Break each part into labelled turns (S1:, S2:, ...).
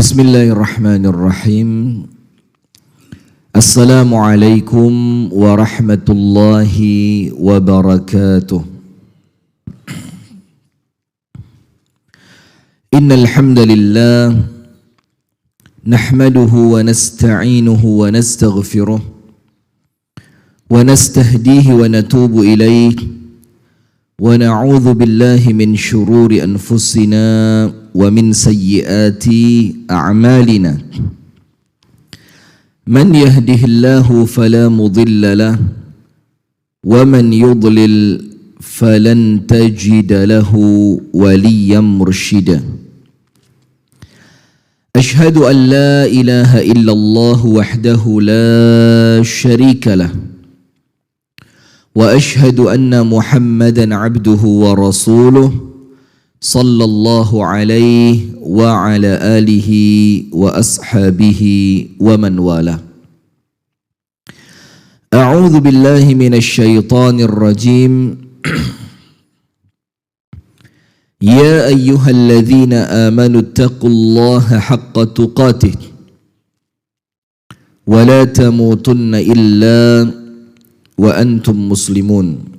S1: Bismillahirrahmanirrahim. Assalamualaikum warahmatullahi wabarakatuh. Innal hamdalillah nahmaduhu wa nasta'inuhu wa nastaghfiruh wa nastahdihi wa natubu ilayh wa na'udzu billahi min shururi anfusina wa min sayyiati a'malina. Man yahdihillahu fala mudilla lah wa man yudlil falan tajida lahu waliyan mursyida. Ashhadu an la ilaha illallah wahdahu la syarika lah wa ashhadu anna Muhammadan abduhu wa rasuluh sallallahu alaihi wa ala alihi wa ashabihi wa man wala. A'udzu billahi minasy syaithanir rajim. Ya ayyuhalladzina amanu taqullaha haqqa tuqatih wa la tamutunna illa wa antum muslimun.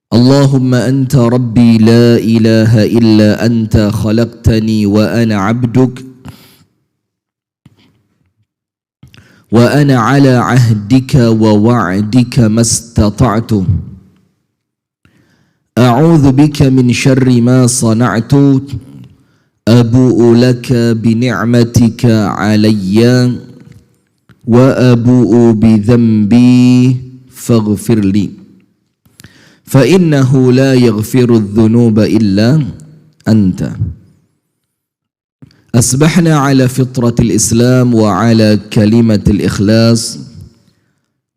S1: Allahumma anta rabbi la ilaha illa anta khalaqtani wa ana abduk wa ana ala ahdika wa wa'dika mastata'tu a'udzu bika min syarri ma sana'tu abu'u laka bi ni'matika alayya wa abu'u bi dhanbi faghfirli fa innahu la yaghfiru adh-dhunuba illa anta. Asbahna ala fitratil Islam wa ala kalimatil ikhlas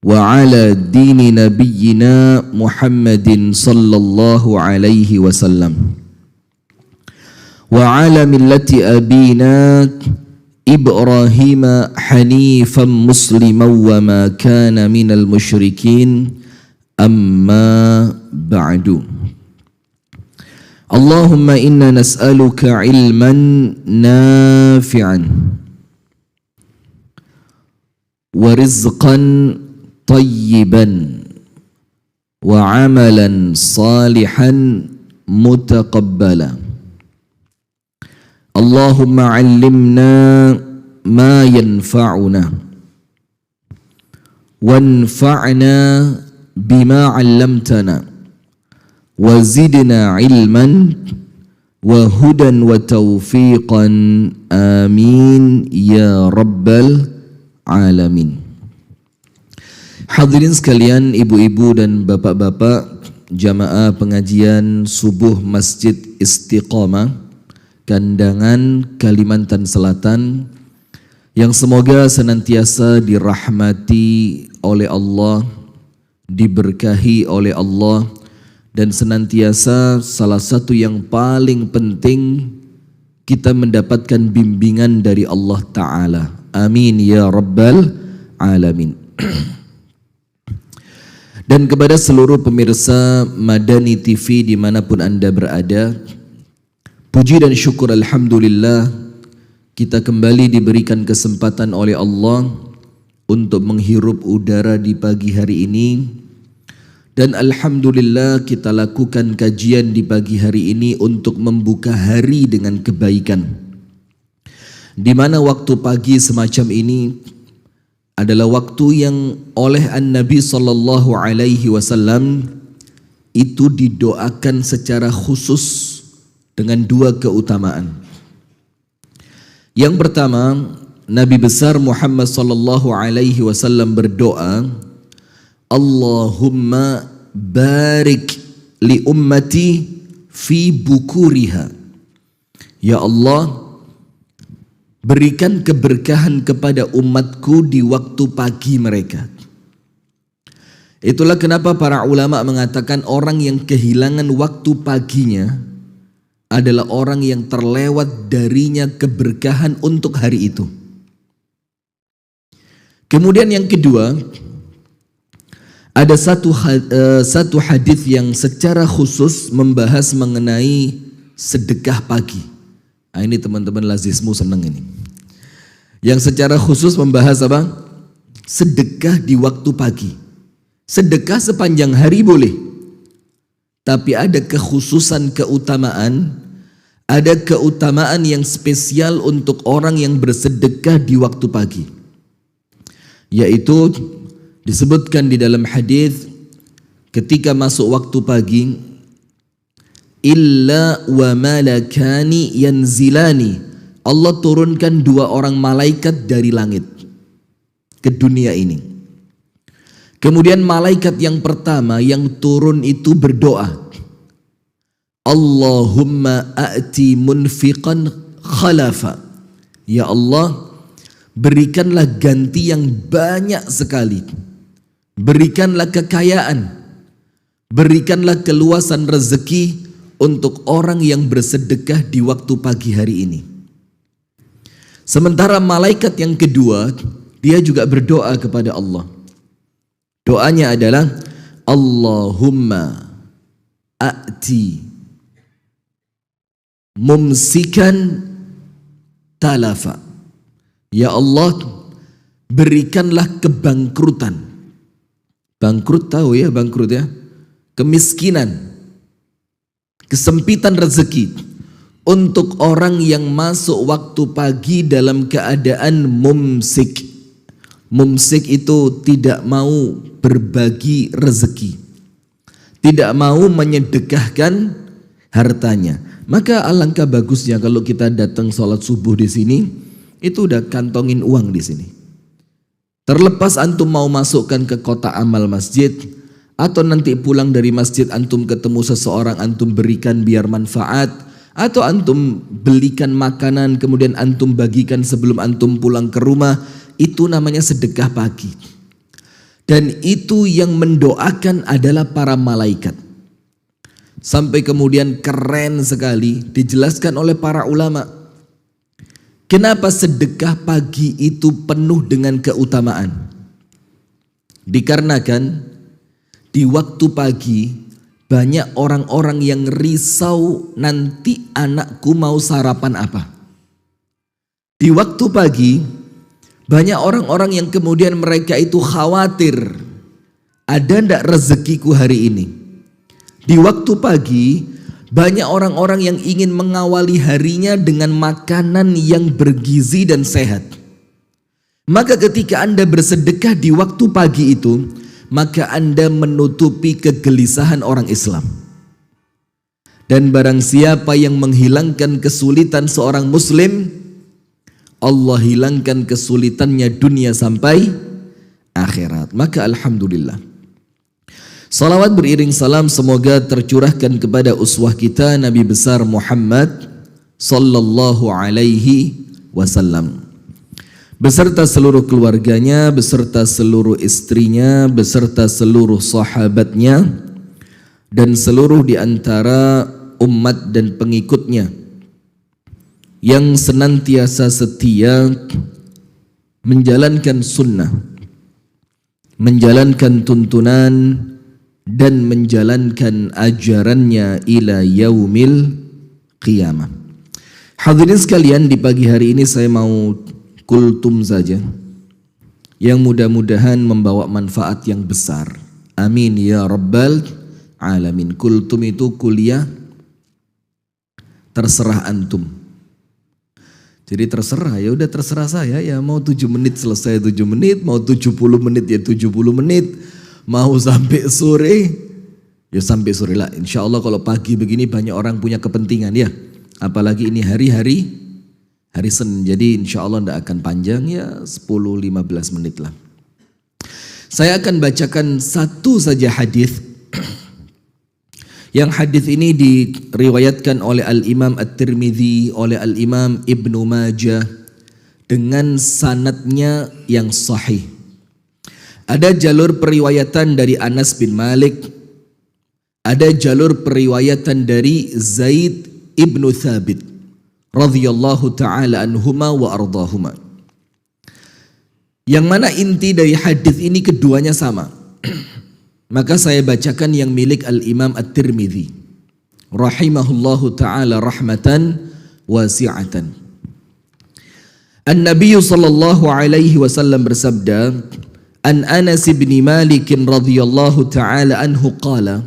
S1: wa ala dini nabiyyina Muhammadin sallallahu alaihi wasallam wa ala millati abina Ibrahim hanifan musliman wa ma kana minal musyrikin. Amma ba'du. Allahumma inna nas'aluka ilman nafi'an wa rizqan tayyiban wa amalan salihan mutaqabbala. Allahumma 'allimna ma yanfa'una wanfa'na bima 'allamtana wa zidna ilman wa hudan wa taufiqan amin ya rabbal alamin. Hadirin sekalian, ibu-ibu dan bapak-bapak jamaah pengajian subuh Masjid Istiqamah Kandangan, Kalimantan Selatan, yang semoga senantiasa dirahmati oleh Allah, diberkahi oleh Allah, dan senantiasa salah satu yang paling penting kita mendapatkan bimbingan dari Allah Ta'ala. Amin ya Rabbal Alamin. Dan kepada seluruh pemirsa Madani TV dimanapun Anda berada, puji dan syukur alhamdulillah kita kembali diberikan kesempatan oleh Allah untuk menghirup udara di pagi hari ini. Dan alhamdulillah kita lakukan kajian di pagi hari ini untuk membuka hari dengan kebaikan, di mana waktu pagi semacam ini adalah waktu yang oleh An-Nabi sallallahu alaihi wasallam itu didoakan secara khusus dengan dua keutamaan. Yang pertama, Nabi besar Muhammad sallallahu alaihi wasallam berdoa, Allahumma barik li ummati fi bukuriha. Ya Allah, berikan keberkahan kepada umatku di waktu pagi mereka. Itulah kenapa para ulama mengatakan orang yang kehilangan waktu paginya adalah orang yang terlewat darinya keberkahan untuk hari itu. Kemudian yang kedua, ada satu hadis yang secara khusus membahas mengenai sedekah pagi. Nah, ini teman-teman lazismu seneng ini. Yang secara khusus membahas apa? Sedekah di waktu pagi. Sedekah sepanjang hari boleh. Tapi ada kekhususan keutamaan, ada keutamaan yang spesial untuk orang yang bersedekah di waktu pagi. Yaitu disebutkan di dalam hadis ketika masuk waktu pagi, illa wa malakani yanzilani, Allah turunkan 2 orang malaikat dari langit ke dunia ini. Kemudian malaikat yang pertama yang turun itu berdoa, Allahumma a'ti munfiqan khalafa, ya Allah berikanlah ganti yang banyak sekali, berikanlah kekayaan, berikanlah keluasan rezeki untuk orang yang bersedekah di waktu pagi hari ini. Sementara malaikat yang kedua, dia juga berdoa kepada Allah. Doanya adalah Allahumma a'ti mumsikan talafa. Ya Allah, berikanlah kebangkrutan. Bangkrut tahu ya, bangkrut ya. Kemiskinan, kesempitan rezeki untuk orang yang masuk waktu pagi dalam keadaan mumsik. Mumsik itu tidak mau berbagi rezeki, tidak mau menyedekahkan hartanya. Maka alangkah bagusnya kalau kita datang sholat subuh di sini, itu udah kantongin uang di sini. Terlepas antum mau masukkan ke kotak amal masjid, atau nanti pulang dari masjid antum ketemu seseorang antum berikan biar manfaat, atau antum belikan makanan kemudian antum bagikan sebelum antum pulang ke rumah, itu namanya sedekah pagi. Dan itu yang mendoakan adalah para malaikat. Sampai kemudian keren sekali dijelaskan oleh para ulama, kenapa sedekah pagi itu penuh dengan keutamaan. Dikarenakan di waktu pagi banyak orang-orang yang risau nanti anakku mau sarapan apa. Di waktu pagi banyak orang-orang yang kemudian mereka itu khawatir, ada ndak rezekiku hari ini. Di waktu pagi banyak orang-orang yang ingin mengawali harinya dengan makanan yang bergizi dan sehat. Maka ketika Anda bersedekah di waktu pagi itu, maka Anda menutupi kegelisahan orang Islam. Dan barang siapa yang menghilangkan kesulitan seorang muslim, Allah hilangkan kesulitannya dunia sampai akhirat. Maka alhamdulillah. Salawat beriring salam semoga tercurahkan kepada uswah kita Nabi besar Muhammad sallallahu alaihi wasallam, beserta seluruh keluarganya, beserta seluruh istrinya, beserta seluruh sahabatnya, dan seluruh di antara umat dan pengikutnya yang senantiasa setia menjalankan sunnah, menjalankan tuntunan, dan menjalankan ajarannya ila yaumil qiyamah. Hadirin sekalian, di pagi hari ini saya mau kultum saja yang mudah-mudahan membawa manfaat yang besar. Amin ya rabbal alamin. Kultum itu kuliah terserah antum. Jadi terserah, ya udah terserah saya, ya mau 7 menit selesai 7 menit, mau 70 menit ya 70 menit, mau sampai sore ya sampai sore lah. Insya Allah kalau pagi begini banyak orang punya kepentingan ya, apalagi ini hari Senin, jadi insya Allah tidak akan panjang ya 10-15 menit lah. Saya akan bacakan satu saja hadis. Yang hadis ini diriwayatkan oleh Al-Imam At-Tirmidzi, oleh Al-Imam Ibnu Majah dengan sanadnya yang sahih. Ada jalur periwayatan dari Anas bin Malik, ada jalur periwayatan dari Zaid ibnu Thabit radhiyallahu ta'ala anhuma wa ardahuma. Yang mana inti dari hadis ini keduanya sama. Maka saya bacakan yang milik Al-Imam At-Tirmidzi rahimahullahu ta'ala rahmatan wasi'atan. An-Nabi sallallahu alaihi wasallam bersabda, An Anas bin Malik radhiyallahu taala anhu qala,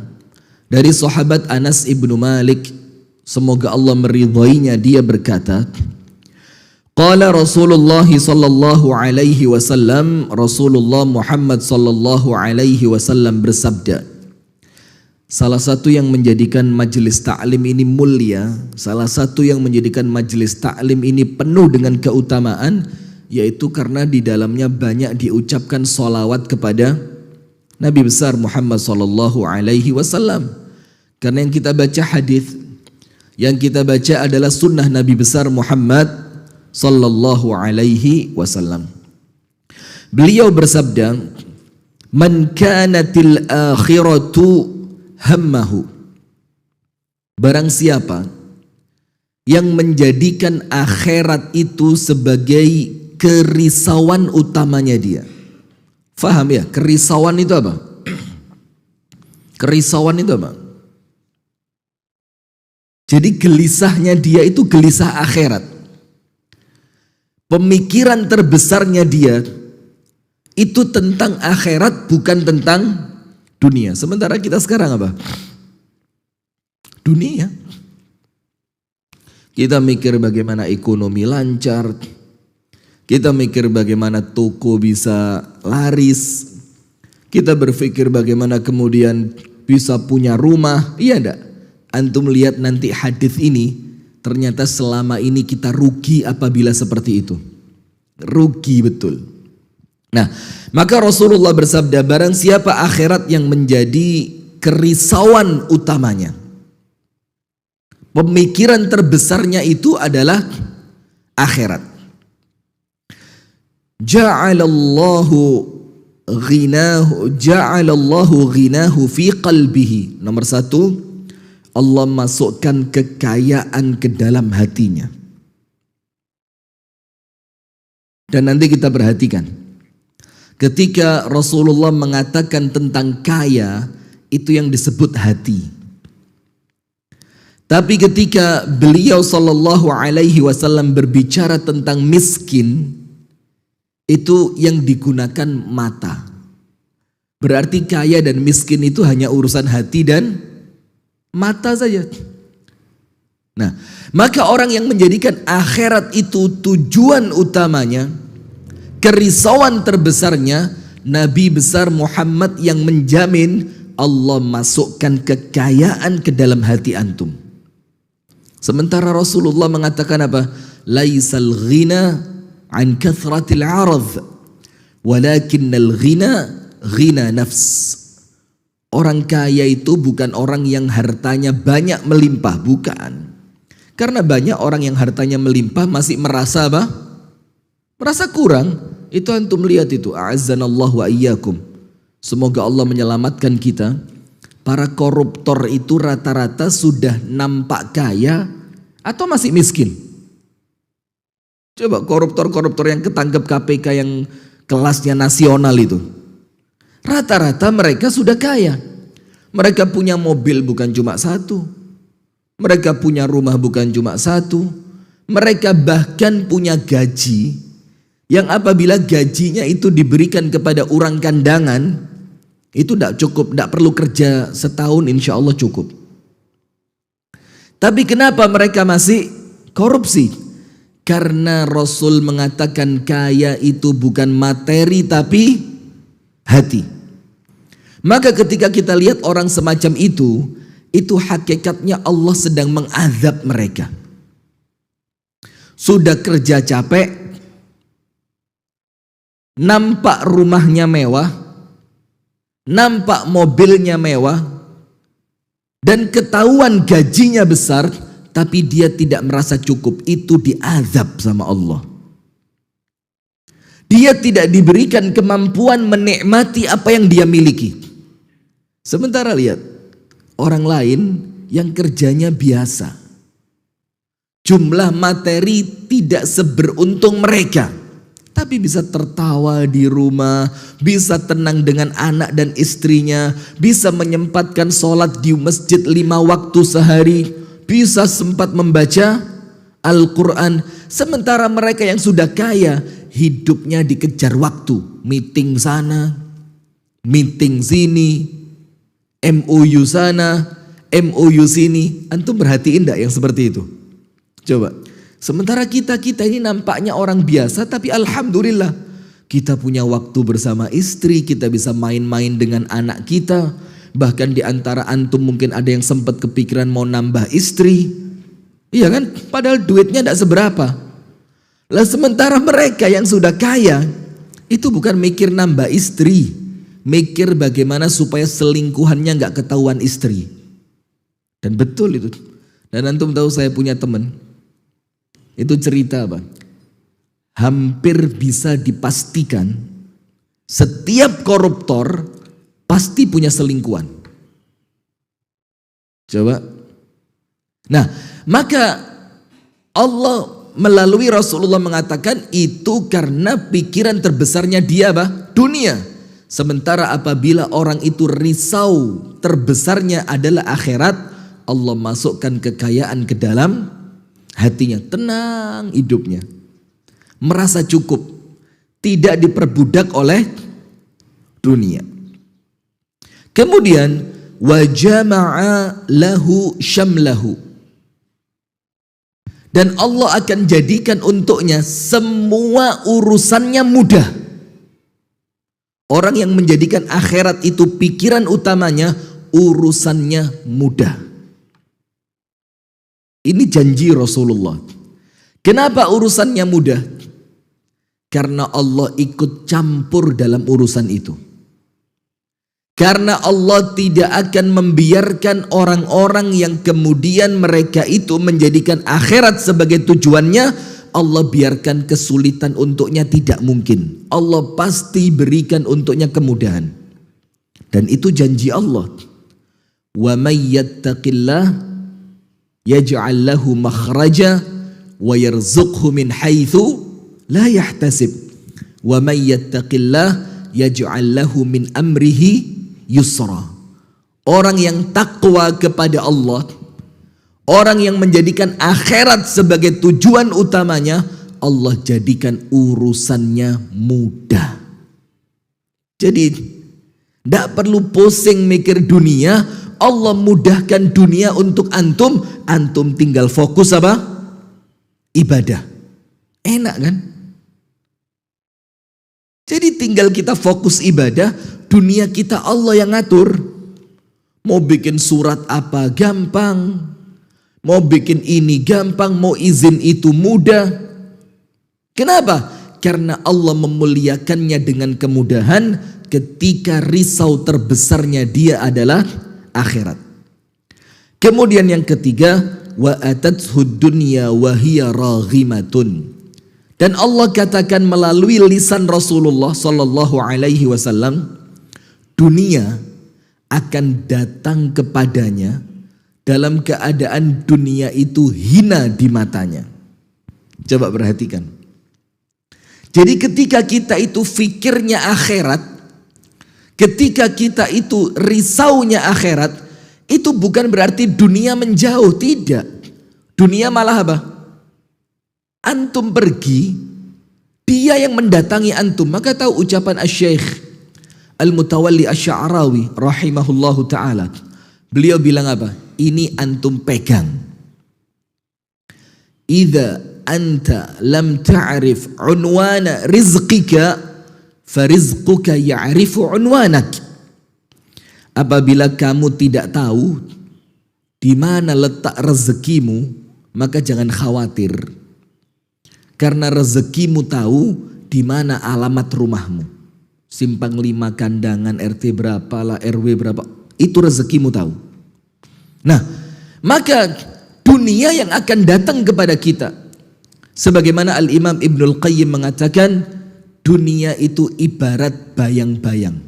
S1: dari sahabat Anas ibnu Malik, semoga Allah meridhoinya, dia berkata, qala Rasulullah sallallahu alaihi wasallam, Rasulullah Muhammad sallallahu alaihi wasallam bersabda, salah satu yang menjadikan majelis ta'lim ini mulia, salah satu yang menjadikan majelis ta'lim ini penuh dengan keutamaan, yaitu karena di dalamnya banyak diucapkan sholawat kepada Nabi besar Muhammad sallallahu alaihi wasallam. Karena yang kita baca hadis, yang kita baca adalah sunnah Nabi besar Muhammad sallallahu alaihi wasallam. Beliau bersabda, man kanatil akhiratu hammahu, barang siapa yang menjadikan akhirat itu sebagai kerisauan utamanya dia. Faham ya? Kerisauan itu apa? Kerisauan itu apa? Jadi gelisahnya dia itu gelisah akhirat. Pemikiran terbesarnya dia itu tentang akhirat, bukan tentang dunia. Sementara kita sekarang apa? Dunia. Kita mikir bagaimana ekonomi lancar, kita mikir bagaimana toko bisa laris, kita berpikir bagaimana kemudian bisa punya rumah. Iya enggak? Antum lihat nanti hadis ini, ternyata selama ini kita rugi apabila seperti itu. Rugi betul. Nah, maka Rasulullah bersabda, barang siapa akhirat yang menjadi kerisauan utamanya, pemikiran terbesarnya itu adalah akhirat, ja'alallahu ghinahu fi qalbihi. Nomor satu, Allah masukkan kekayaan ke dalam hatinya. Dan nanti kita perhatikan, ketika Rasulullah mengatakan tentang kaya, itu yang disebut hati. Tapi ketika beliau sallallahu alaihi wasallam berbicara tentang miskin, itu yang digunakan mata. Berarti kaya dan miskin itu hanya urusan hati dan mata saja. Nah, maka orang yang menjadikan akhirat itu tujuan utamanya, kerisauan terbesarnya, Nabi besar Muhammad yang menjamin Allah masukkan kekayaan ke dalam hati antum. Sementara Rasulullah mengatakan apa? Laisal ghina an kathratil arad, walakinnal ghina ghina nafs. Orang kaya itu bukan orang yang hartanya banyak melimpah, bukan. Karena banyak orang yang hartanya melimpah masih merasa apa? Merasa kurang. Itu antum lihat itu, a'azzanallahu wa iyyakum. Semoga Allah menyelamatkan kita. Para koruptor itu rata-rata sudah nampak kaya atau masih miskin? Coba koruptor-koruptor yang ketangkep KPK yang kelasnya nasional itu, rata-rata mereka sudah kaya. Mereka punya mobil bukan cuma satu, mereka punya rumah bukan cuma satu, mereka bahkan punya gaji yang apabila gajinya itu diberikan kepada orang kandangan, itu tidak cukup, tidak perlu kerja setahun, insya Allah cukup. Tapi kenapa mereka masih korupsi? Karena Rasul mengatakan kaya itu bukan materi tapi hati. Maka ketika kita lihat orang semacam itu hakikatnya Allah sedang mengazab mereka. Sudah kerja capek, nampak rumahnya mewah, nampak mobilnya mewah, dan ketahuan gajinya besar, tapi dia tidak merasa cukup. Itu diazab sama Allah. Dia tidak diberikan kemampuan menikmati apa yang dia miliki. Sementara lihat orang lain yang kerjanya biasa, jumlah materi tidak seberuntung mereka, tapi bisa tertawa di rumah, bisa tenang dengan anak dan istrinya, bisa menyempatkan sholat di masjid 5 waktu sehari, bisa sempat membaca Al-Quran. Sementara mereka yang sudah kaya, hidupnya dikejar waktu. Meeting sana, meeting sini, MOU sana, MOU sini. Antum perhatiin enggak yang seperti itu? Coba. Sementara kita ini nampaknya orang biasa, tapi alhamdulillah kita punya waktu bersama istri, kita bisa main-main dengan anak kita. Bahkan di antara antum mungkin ada yang sempat kepikiran mau nambah istri. Iya kan? Padahal duitnya tidak seberapa. Lah sementara mereka yang sudah kaya, itu bukan mikir nambah istri. Mikir bagaimana supaya selingkuhannya nggak ketahuan istri. Dan betul itu. Dan antum tahu saya punya teman. Itu cerita apa? Hampir bisa dipastikan setiap koruptor pasti punya selingkuhan. Coba. Nah, maka Allah melalui Rasulullah mengatakan itu karena pikiran terbesarnya dia apa? Dunia. Sementara apabila orang itu risau terbesarnya adalah akhirat, Allah masukkan kekayaan ke dalam hatinya. Tenang hidupnya. Merasa cukup. Tidak diperbudak oleh dunia. Kemudian wa jama'a lahu syamlahu. Dan Allah akan jadikan untuknya semua urusannya mudah. Orang yang menjadikan akhirat itu pikiran utamanya, urusannya mudah. Ini janji Rasulullah. Kenapa urusannya mudah? Karena Allah ikut campur dalam urusan itu. Karena Allah tidak akan membiarkan orang-orang yang kemudian mereka itu menjadikan akhirat sebagai tujuannya, Allah biarkan kesulitan untuknya, tidak mungkin. Allah pasti berikan untuknya kemudahan. Dan itu janji Allah. Wa may yattaqillah yaj'al lahu makhraja wa yarzuqhu min haitsu la yahtasib. Wa may yattaqillah yaj'al lahu min amrihi yusra. Orang yang takwa kepada Allah, orang yang menjadikan akhirat sebagai tujuan utamanya, Allah jadikan urusannya mudah. Jadi tidak perlu pusing mikir dunia, Allah mudahkan dunia untuk antum. Antum tinggal fokus apa? Ibadah. Enak kan? Jadi tinggal kita fokus ibadah, dunia kita Allah yang ngatur. Mau bikin surat apa gampang, mau bikin ini gampang, mau izin itu mudah. Kenapa? Karena Allah memuliakannya dengan kemudahan. Ketika risau terbesarnya dia adalah akhirat. Kemudian yang ketiga, wa atathud dunya wa hiya raghimatun. Dan Allah katakan melalui lisan Rasulullah sallallahu alaihi wasallam, dunia akan datang kepadanya dalam keadaan dunia itu hina di matanya. Coba perhatikan. Jadi ketika kita itu fikirnya akhirat, ketika kita itu risaunya akhirat, itu bukan berarti dunia menjauh, tidak. Dunia malah apa? Antum pergi, dia yang mendatangi antum. Maka tahu ucapan Asy-Syaikh Al-Mutawalli Asy-Sya'rawi rahimahullahu ta'ala. Beliau bilang apa? Ini antum pegang. Idza anta lam ta'rif unwana rizqika, farizquka ya'rifu unwanak. Apabila kamu tidak tahu di mana letak rezekimu, maka jangan khawatir. Karena rezekimu tahu di mana alamat rumahmu. Simpang 5 Kandangan, RT berapa lah, RW berapa, itu rezekimu tahu. Nah, maka dunia yang akan datang kepada kita, sebagaimana Al-Imam Ibnul Qayyim mengatakan, dunia itu ibarat bayang-bayang.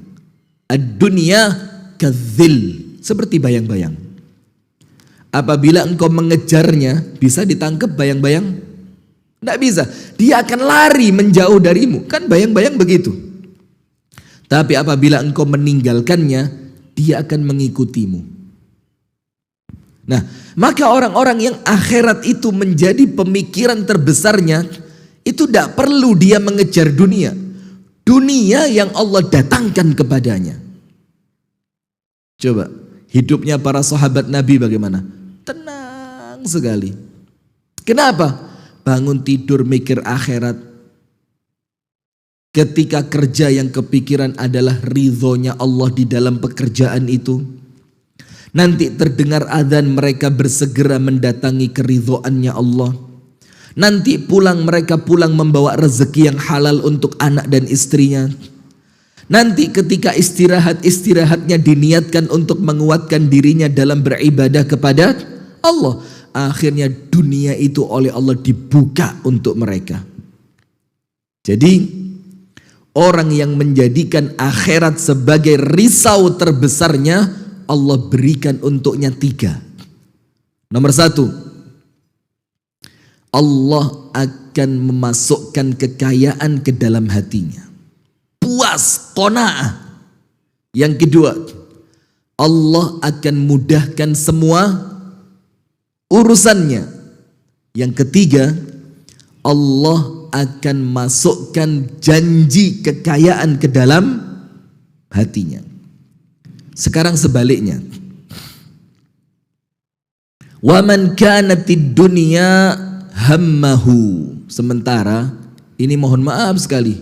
S1: Ad-dunya kadzil, seperti bayang-bayang. Apabila engkau mengejarnya, bisa ditangkap bayang-bayang? Tidak bisa. Dia akan lari menjauh darimu. Kan bayang-bayang begitu. Tapi apabila engkau meninggalkannya, dia akan mengikutimu. Nah, maka orang-orang yang akhirat itu menjadi pemikiran terbesarnya, itu tidak perlu dia mengejar dunia. Dunia yang Allah datangkan kepadanya. Coba, hidupnya para sahabat Nabi bagaimana? Tenang sekali. Kenapa? Bangun tidur mikir akhirat. Ketika kerja yang kepikiran adalah ridhonya Allah di dalam pekerjaan itu. Nanti terdengar adzan mereka bersegera mendatangi keridhoannya Allah. Nanti mereka pulang membawa rezeki yang halal untuk anak dan istrinya. Nanti ketika istirahatnya diniatkan untuk menguatkan dirinya dalam beribadah kepada Allah. Akhirnya dunia itu oleh Allah dibuka untuk mereka. Jadi orang yang menjadikan akhirat sebagai risau terbesarnya, Allah berikan untuknya 3. Nomor 1, Allah akan memasukkan kekayaan ke dalam hatinya. Puas, qanaah. Yang kedua, Allah akan mudahkan semua urusannya. Yang ketiga, Allah akan masukkan janji kekayaan ke dalam hatinya. Sekarang sebaliknya. Wa man kanatid dunya hammahu. Sementara ini mohon maaf sekali.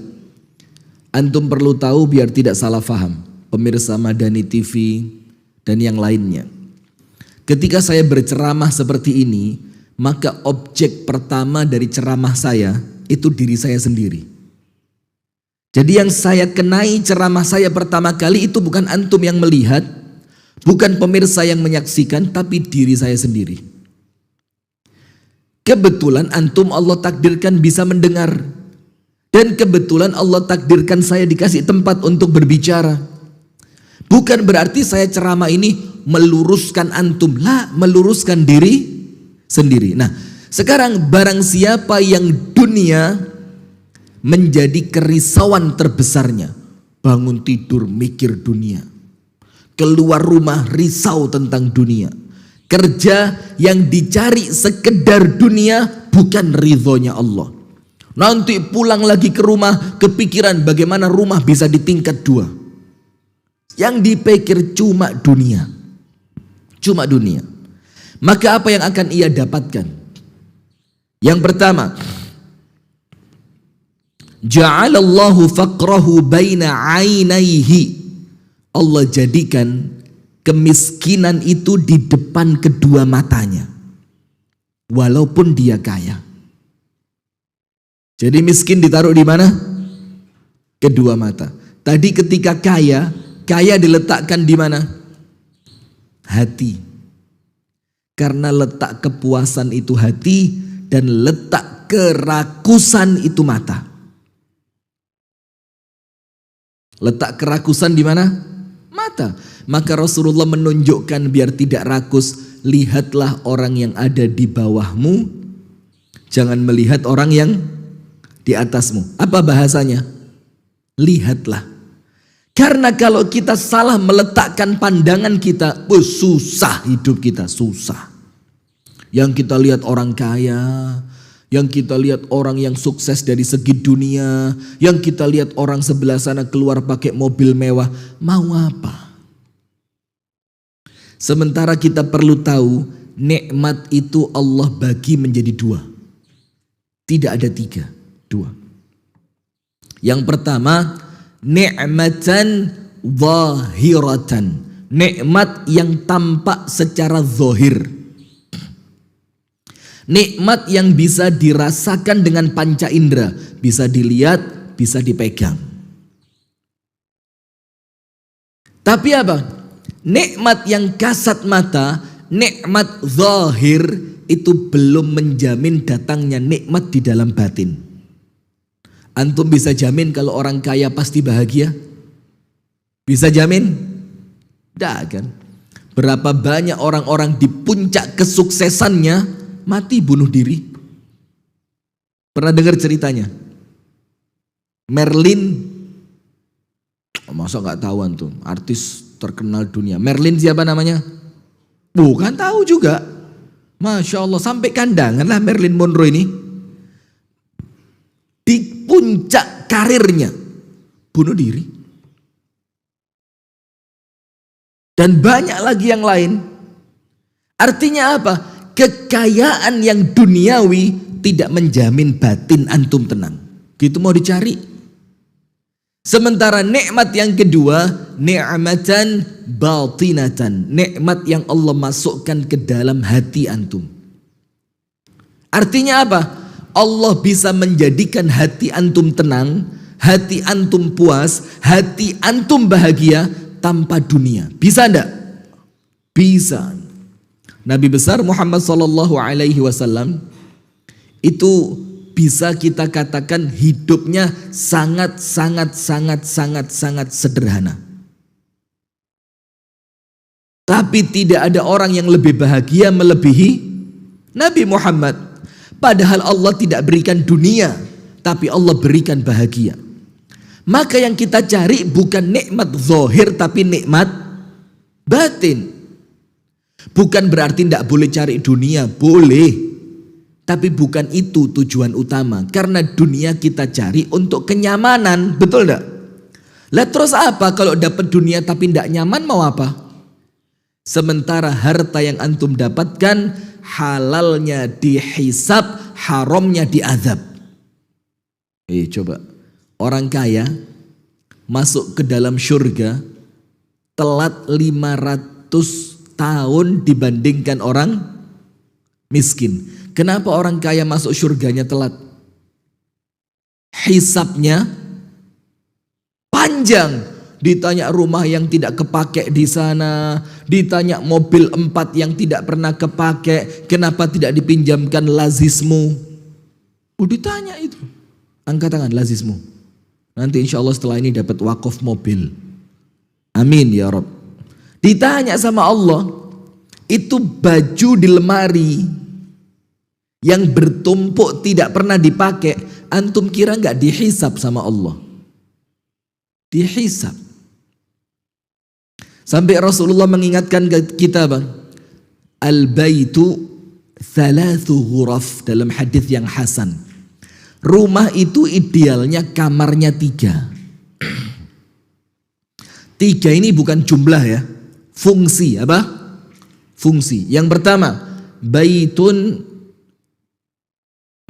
S1: Antum perlu tahu biar tidak salah faham. Pemirsa Madani TV dan yang lainnya. Ketika saya berceramah seperti ini, maka objek pertama dari ceramah saya itu diri saya sendiri. Jadi yang saya kenai ceramah saya pertama kali itu bukan antum yang melihat, bukan pemirsa yang menyaksikan, tapi diri saya sendiri. Kebetulan antum Allah takdirkan bisa mendengar. Dan kebetulan Allah takdirkan saya dikasih tempat untuk berbicara. Bukan berarti saya ceramah ini meluruskan antum, lah, meluruskan diri sendiri. Nah, sekarang barang siapa yang dunia menjadi kerisauan terbesarnya, bangun tidur mikir dunia, keluar rumah risau tentang dunia, kerja yang dicari sekedar dunia bukan ridhonya Allah, nanti pulang lagi ke rumah kepikiran bagaimana rumah bisa di tingkat 2, yang dipikir cuma dunia, maka apa yang akan ia dapatkan? Yang pertama, ja'alallahu faqrahu baina ainaihi. Allah jadikan kemiskinan itu di depan kedua matanya. Walaupun dia kaya. Jadi miskin ditaruh di mana? Kedua mata. Tadi ketika kaya diletakkan di mana? Hati. Karena letak kepuasan itu hati dan letak kerakusan itu mata. Letak kerakusan di mana? Mata. Maka Rasulullah menunjukkan biar tidak rakus, lihatlah orang yang ada di bawahmu, jangan melihat orang yang di atasmu. Apa bahasanya? Lihatlah. Karena kalau kita salah meletakkan pandangan kita, susah hidup kita, susah. Yang kita lihat orang kaya, yang kita lihat orang yang sukses dari segi dunia, yang kita lihat orang sebelah sana keluar pakai mobil mewah, mau apa? Sementara kita perlu tahu, nikmat itu Allah bagi menjadi 2. Tidak ada 3, 2. Yang pertama, ni'matan zahiratan, nikmat yang tampak secara zahir. Nikmat yang bisa dirasakan dengan panca indera, bisa dilihat, bisa dipegang. Tapi apa? Nikmat yang kasat mata, nikmat zahir itu belum menjamin datangnya nikmat di dalam batin. Antum bisa jamin kalau orang kaya pasti bahagia? Bisa jamin? Tidak kan? Berapa banyak orang-orang di puncak kesuksesannya mati bunuh diri. Pernah dengar ceritanya? Merlin, masa nggak tahu antum, artis terkenal dunia. Merlin siapa namanya? Bukan tahu juga. Masya Allah, sampai kandangan lah Marilyn Monroe ini. Di puncak karirnya, bunuh diri. Dan banyak lagi yang lain. Artinya apa? Kekayaan yang duniawi tidak menjamin batin antum tenang. Gitu mau dicari. Sementara nikmat yang kedua, ni'matan batinatan, nikmat yang Allah masukkan ke dalam hati antum. Artinya apa? Allah bisa menjadikan hati antum tenang, hati antum puas, hati antum bahagia tanpa dunia. Bisa enggak? Bisa. Nabi besar Muhammad SAW itu bisa kita katakan hidupnya sangat sederhana. Tapi tidak ada orang yang lebih bahagia melebihi Nabi Muhammad. Padahal Allah tidak berikan dunia, tapi Allah berikan bahagia. Maka yang kita cari bukan nikmat zahir, tapi nikmat batin. Bukan berarti tidak boleh cari dunia, boleh. Tapi bukan itu tujuan utama. Karena dunia kita cari untuk kenyamanan. Betul enggak? Lah terus apa kalau dapat dunia tapi tidak nyaman, mau apa? Sementara harta yang antum dapatkan halalnya dihisab, haramnya diazab. Coba. Orang kaya masuk ke dalam surga telat 500 tahun dibandingkan orang miskin. Kenapa orang kaya masuk surganya telat? Hisabnya panjang. Ditanya rumah yang tidak kepake di sana, ditanya mobil 4 yang tidak pernah kepake, kenapa tidak dipinjamkan lazismu? Ditanya itu. Angkat tangan lazismu. Nanti insya Allah setelah ini dapat wakaf mobil. Amin ya Rabb. Ditanya sama Allah, itu baju di lemari yang bertumpuk tidak pernah dipakai, antum kira nggak dihisab sama Allah? Dihisab. Sampai Rasulullah mengingatkan kita, bang, al-baitu thalathu ghuraf, dalam hadis yang hasan. Rumah itu idealnya kamarnya 3. 3 ini bukan jumlah ya, fungsi apa? Fungsi. Yang pertama, baitun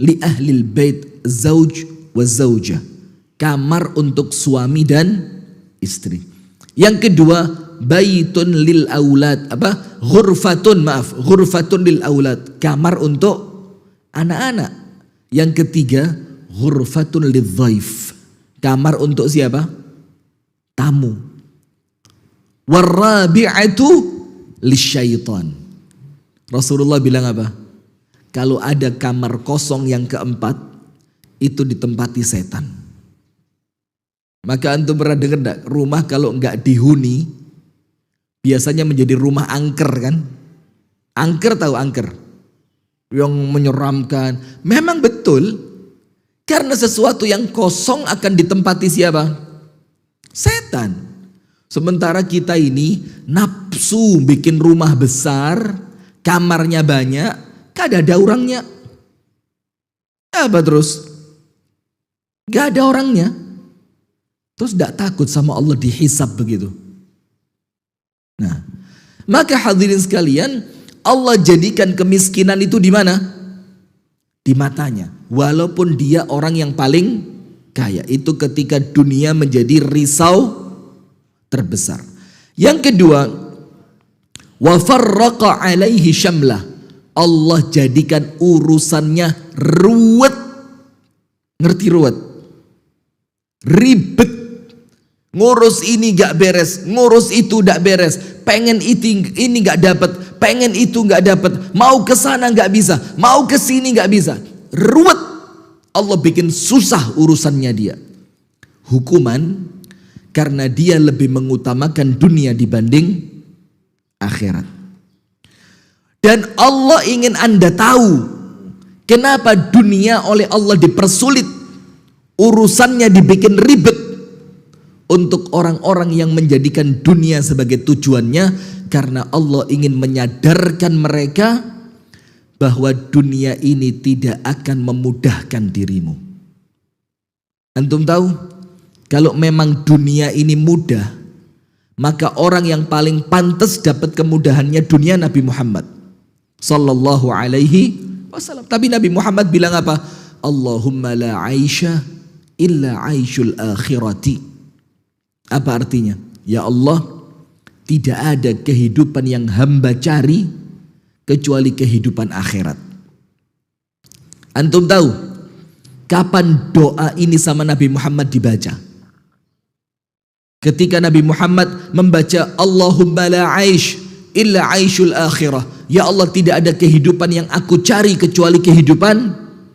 S1: li ahlil bait zauj wa zaujah, kamar untuk suami dan istri. Yang kedua, baitun lil aulad, apa? Ghurfatun lil aulad, kamar untuk anak-anak. Yang ketiga, ghurfatun lil dhaif, kamar untuk siapa? Tamu. Warabi'atu lisyaitan. Rasulullah bilang apa? Kalau ada kamar kosong yang keempat, itu ditempati setan. Maka antum pernah dengar enggak, rumah kalau enggak dihuni biasanya menjadi rumah angker kan? Angker, tahu angker? Yang menyeramkan. Memang betul, karena sesuatu yang kosong akan ditempati siapa? Setan. Sementara kita ini nafsu bikin rumah besar, kamarnya banyak, kada ada orangnya. Apa terus? Gak ada orangnya. Terus tidak takut sama Allah dihisab begitu. Nah, maka hadirin sekalian, Allah jadikan kemiskinan itu di mana? Di matanya. Walaupun dia orang yang paling kaya. Itu ketika dunia menjadi risau terbesar. Yang kedua, wa farraqa alaihi syamlah. Allah jadikan urusannya ruwet. Ngerti ruwet? Ribet. Ngurus ini gak beres, ngurus itu gak beres, pengen ini gak dapat, pengen itu gak dapat, mau ke sana gak bisa, mau ke sini gak bisa. Ruwet. Allah bikin susah urusannya dia. Hukuman karena dia lebih mengutamakan dunia dibanding akhirat. Dan Allah ingin Anda tahu kenapa dunia oleh Allah dipersulit, urusannya dibikin ribet. Untuk orang-orang yang menjadikan dunia sebagai tujuannya, karena Allah ingin menyadarkan mereka bahwa dunia ini tidak akan memudahkan dirimu. Antum tahu, kalau memang dunia ini mudah, maka orang yang paling pantas dapat kemudahannya dunia Nabi Muhammad sallallahu alaihi wasallam. Tapi Nabi Muhammad bilang apa? Allahumma la aisha illa aishul akhirati. Apa artinya? Ya Allah, tidak ada kehidupan yang hamba cari kecuali kehidupan akhirat. Antum tahu kapan doa ini sama Nabi Muhammad dibaca? Ketika Nabi Muhammad membaca Allahumma la aish illa aishul akhirah. Ya Allah, tidak ada kehidupan yang aku cari kecuali kehidupan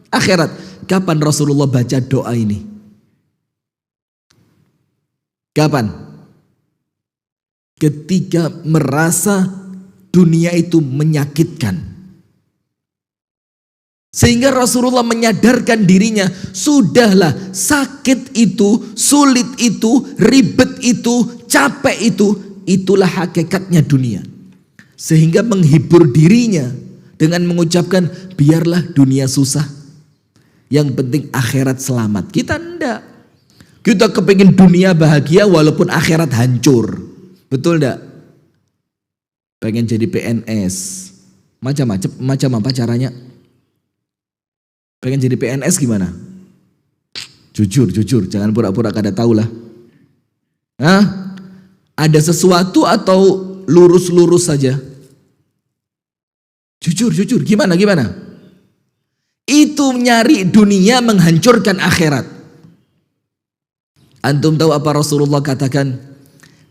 S1: akhirat. Kapan Rasulullah baca doa ini? Kapan? Ketika merasa dunia itu menyakitkan. Sehingga Rasulullah menyadarkan dirinya, sudahlah, sakit itu, sulit itu, ribet itu, capek itu, itulah hakikatnya dunia. Sehingga menghibur dirinya dengan mengucapkan, biarlah dunia susah, yang penting akhirat selamat. Kita enggak. Kita kepingin dunia bahagia walaupun akhirat hancur. Betul enggak? Pengen jadi PNS, macam apa caranya? Pengen jadi PNS gimana? Jujur, jangan pura-pura kada tahu lah. Hah? Ada sesuatu atau lurus-lurus saja? Jujur, gimana? Itu nyari dunia menghancurkan akhirat. Antum tahu apa Rasulullah katakan?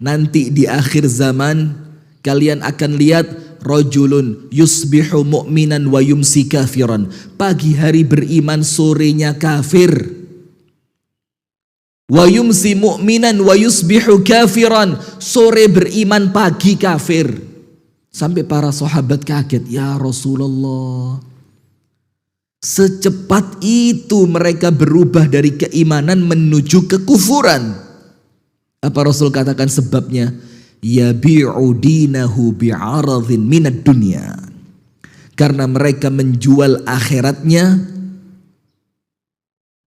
S1: Nanti di akhir zaman kalian akan lihat rajulun yusbihu mu'minan wa yumsi kafiran. Pagi hari beriman, sorenya kafir. Wa yumsi mu'minan wa yusbihu kafiran. Sore beriman, pagi kafir. Sampai para sahabat kaget, ya Rasulullah, secepat itu mereka berubah dari keimanan menuju kekufuran. Apa Rasul katakan sebabnya? Yabi'u dinahu bi'aradhin minad dunya. Karena mereka menjual akhiratnya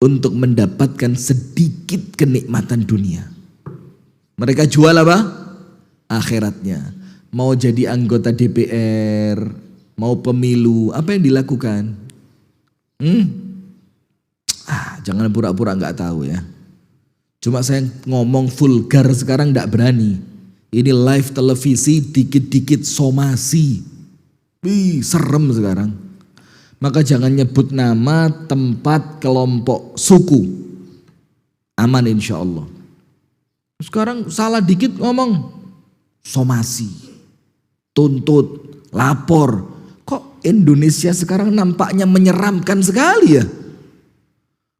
S1: untuk mendapatkan sedikit kenikmatan dunia. Mereka jual apa? Akhiratnya. Mau jadi anggota DPR, mau pemilu, apa yang dilakukan? Jangan pura-pura nggak tahu ya. Cuma saya ngomong vulgar sekarang nggak berani. Ini live televisi, dikit-dikit somasi. Serem sekarang. Maka jangan nyebut nama, tempat, kelompok, suku. Aman insya Allah. Sekarang salah dikit ngomong somasi, tuntut, lapor. Kok Indonesia sekarang nampaknya menyeramkan sekali ya?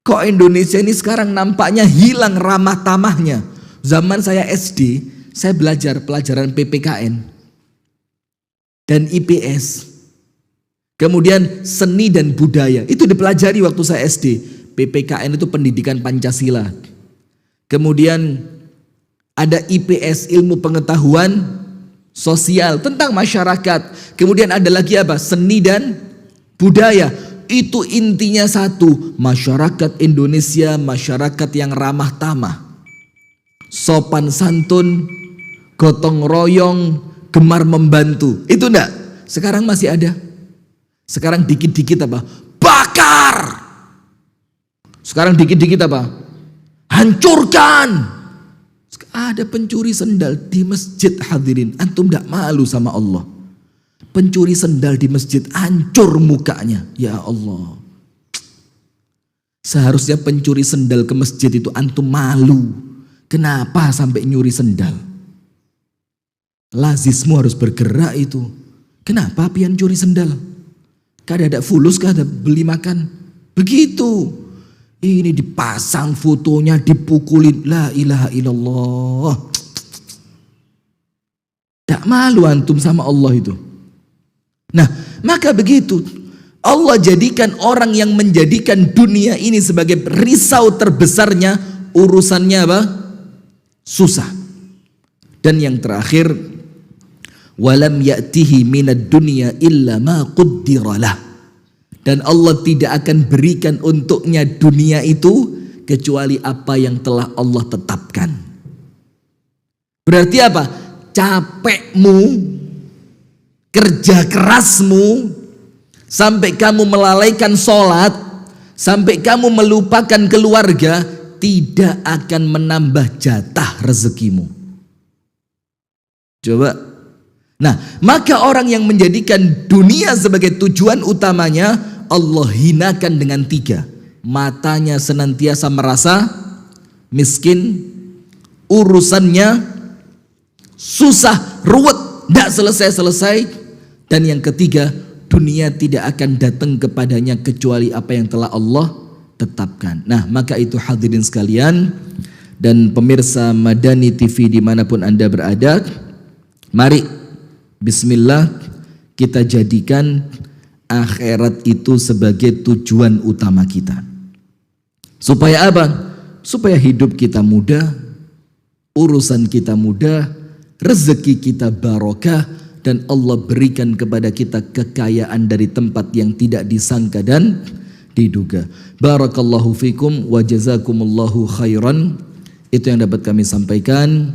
S1: Kok Indonesia ini sekarang nampaknya hilang ramah tamahnya? Zaman saya SD, saya belajar pelajaran PPKN dan IPS. Kemudian seni dan budaya, itu dipelajari waktu saya SD. PPKN itu pendidikan Pancasila. Kemudian ada IPS, ilmu pengetahuan sosial tentang masyarakat. Kemudian ada lagi apa? Seni dan budaya. Itu intinya satu, masyarakat Indonesia masyarakat yang ramah tamah, sopan santun, gotong royong, gemar membantu. Itu enggak? Sekarang masih ada. Sekarang dikit-dikit apa? Bakar. Sekarang dikit-dikit apa? Hancurkan. Ada pencuri sendal di masjid, hadirin. Antum enggak malu sama Allah? Pencuri sendal di masjid, hancur mukanya. Ya Allah. Seharusnya pencuri sendal ke masjid itu antum malu. Kenapa sampai nyuri sendal? Lazismu harus bergerak itu. Kenapa pian curi sendal? Kada ada fulus, kada beli makan. Begitu. Ini dipasang fotonya, dipukulin. La ilaha illallah. Tak malu antum sama Allah itu. Nah, maka begitu. Allah jadikan orang yang menjadikan dunia ini sebagai risau terbesarnya, urusannya apa? Susah. Dan yang terakhir, walam ya'tihi minad dunya illa ma qaddaralah. Dan Allah tidak akan berikan untuknya dunia itu kecuali apa yang telah Allah tetapkan. Berarti apa? Capekmu, kerja kerasmu, sampai kamu melalaikan sholat, sampai kamu melupakan keluarga, tidak akan menambah jatah rezekimu. Coba. Nah, maka orang yang menjadikan dunia sebagai tujuan utamanya, Allah hinakan dengan 3. Matanya senantiasa merasa miskin, urusannya susah, ruwet, tidak selesai-selesai. Dan yang ketiga, dunia tidak akan datang kepadanya kecuali apa yang telah Allah tetapkan. Nah, maka itu hadirin sekalian dan pemirsa Madani TV dimanapun Anda berada, mari bismillah kita jadikan akhirat itu sebagai tujuan utama kita. Supaya apa? Supaya hidup kita mudah, urusan kita mudah, rezeki kita barokah, dan Allah berikan kepada kita kekayaan dari tempat yang tidak disangka dan diduga. Barakallahu fikum wa jazakumullahu khairan. Itu yang dapat kami sampaikan.